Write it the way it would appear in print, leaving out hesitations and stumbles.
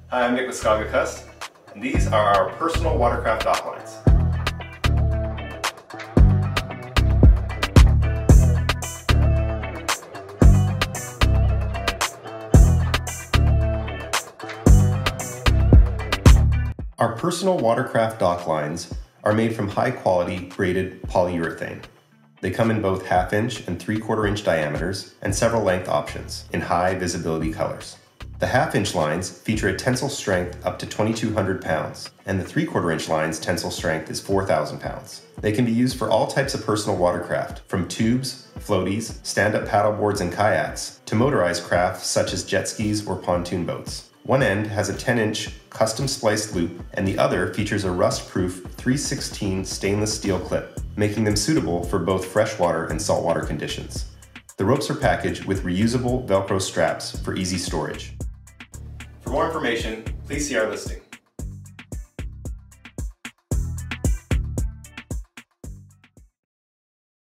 Hi, I'm Nick with Skog at Kust, and these are our personal watercraft dock lines. Our personal watercraft dock lines are made from high-quality braided polyurethane. They come in both 1/2 inch and 3/4 inch diameters and several length options in high visibility colors. The 1/2 inch lines feature a tensile strength up to 2,200 pounds, and the 3/4 inch lines tensile strength is 4,000 pounds. They can be used for all types of personal watercraft, from tubes, floaties, stand-up paddleboards and kayaks, to motorized crafts such as jet skis or pontoon boats. One end has a 10-inch custom-spliced loop, and the other features a rust-proof 3/16 stainless steel clip, making them suitable for both freshwater and saltwater conditions. The ropes are packaged with reusable velcro straps for easy storage. For more information, please see our listing.